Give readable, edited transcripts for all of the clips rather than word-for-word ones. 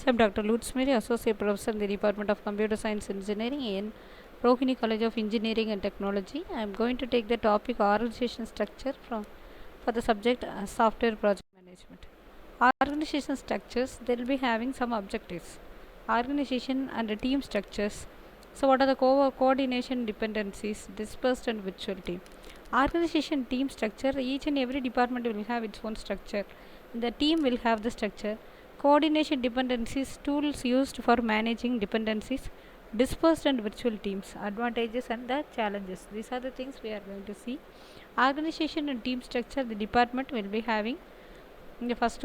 So I'm Dr. Lutz Mary, Associate Professor in the Department of Computer Science Engineering in Rohini College of Engineering and Technology. I'm going to take the topic organization structure for the subject software project management. Organization structures, they will be having some objectives. Organization and the team structures. So what are the coordination dependencies, dispersed and virtual team. Organization team structure, each and every department will have its own structure. The team will have the structure. Coordination dependencies, tools used for managing dependencies, dispersed and virtual teams, advantages and the challenges. These are the things we are going to see. Organization and team structure, the department will be having in the first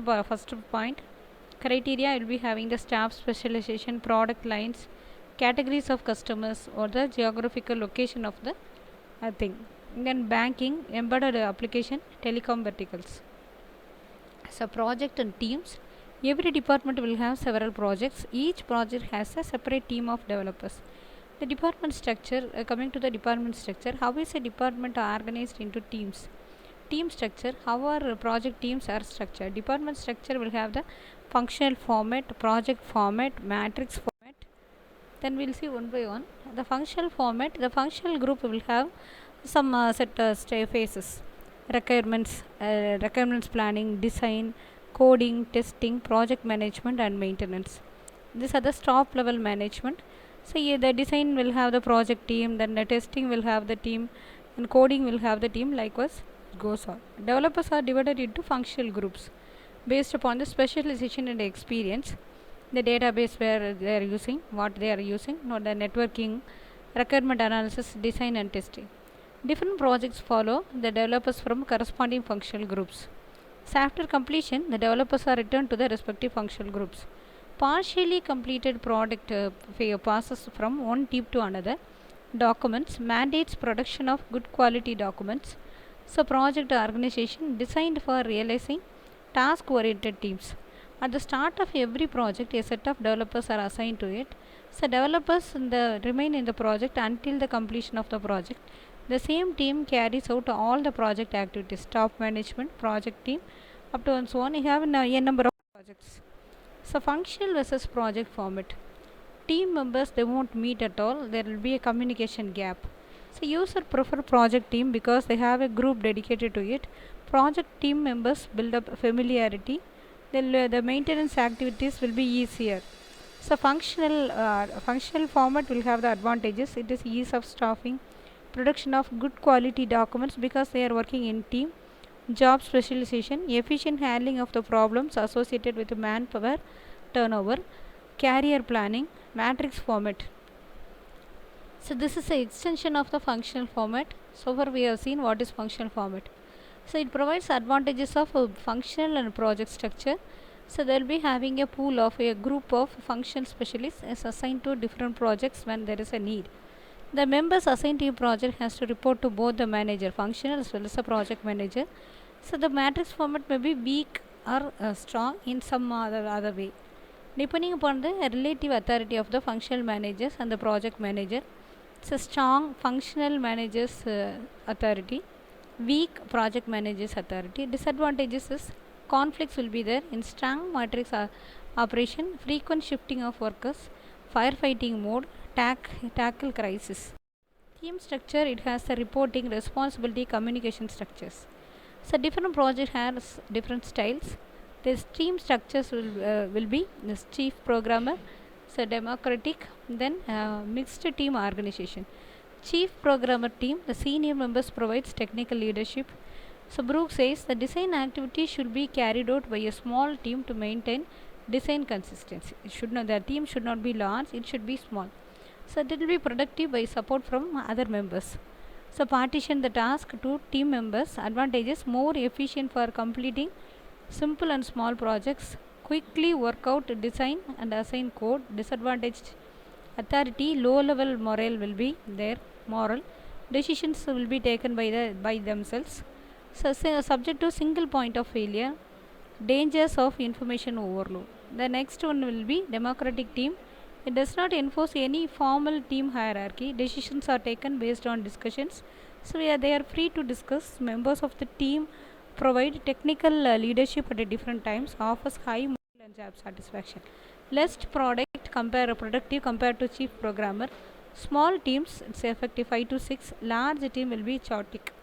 point. Criteria will be having the staff specialization, product lines, categories of customers, or the geographical location of the thing. Then banking, embedded application, telecom verticals. So project and teams. Every department will have several projects. Each project has a separate team of developers. The department structure, coming to the department structure, how is a department organized into teams? Team structure, how our project teams are structured. Department structure will have the functional format, project format, matrix format. Then we'll see one by one. The functional format, the functional group will have some set phases. Requirements planning, design, coding, testing, project management and maintenance. These are the top level management. So the design will have the project team, then the testing will have the team, and coding will have the team. Likewise it goes on. Developers are divided into functional groups based upon the specialization and experience, the database where they are using, what they are using, the networking, requirement analysis, design and testing. Different projects follow the developers from corresponding functional groups. So after completion, the developers are returned to the respective functional groups. Partially completed product passes from one team to another. Documents mandates production of good quality documents. So project organization designed for realizing task-oriented teams. At the start of every project, a set of developers are assigned to it. So developers remain in the project until the completion of the project. The same team carries out all the project activities, top management, project team, up to and so on. You have a number of projects. So functional versus project format. Team members, they won't meet at all. There will be a communication gap. So user prefer project team because they have a group dedicated to it. Project team members build up familiarity. The maintenance activities will be easier. So functional format will have the advantages. It is ease of staffing, production of good quality documents because they are working in team, job specialization, efficient handling of the problems associated with manpower turnover, career planning, matrix format. So this is an extension of the functional format. So far we have seen what is functional format. So it provides advantages of functional and project structure. So they will be having a pool of a group of function specialists as assigned to different projects when there is a need. The members assigned to a project has to report to both the manager, functional as well as the project manager. So the matrix format may be weak or strong in some other way, depending upon the relative authority of the functional managers and the project manager. So strong functional managers authority, weak project managers authority. Disadvantages is conflicts will be there in strong matrix operation, frequent shifting of workers, firefighting mode, tackle crisis. Team structure, it has the reporting, responsibility, communication structures. So different project has different styles. This team structures will be this chief programmer, so democratic, then mixed team organization. Chief programmer team, the senior members provides technical leadership. So Brooks says the design activity should be carried out by a small team to maintain design consistency. The team should not be large, it should be small. So it will be productive by support from other members. So partition the task to team members. Advantages: more efficient for completing simple and small projects, quickly work out design and assign code. Disadvantage: authority, low level morale will be there. Moral decisions will be taken by themselves. So subject to single point of failure. Dangers of information overload. The next one will be democratic team. It does not enforce any formal team hierarchy. Decisions are taken based on discussions. So they are free to discuss. Members of the team provide technical leadership at different times, offers high moral and job satisfaction. Less product compare productive compared to chief programmer. Small teams, it's effective 5 to 6. Large team will be chaotic.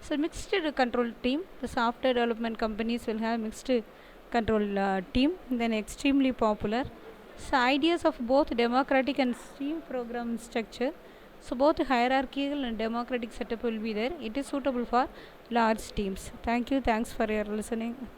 So mixed control team, the software development companies will have mixed control team, then extremely popular. So ideas of both democratic and team program structure. So both hierarchical and democratic setup will be there. It is suitable for large teams. Thank you. Thanks for your listening.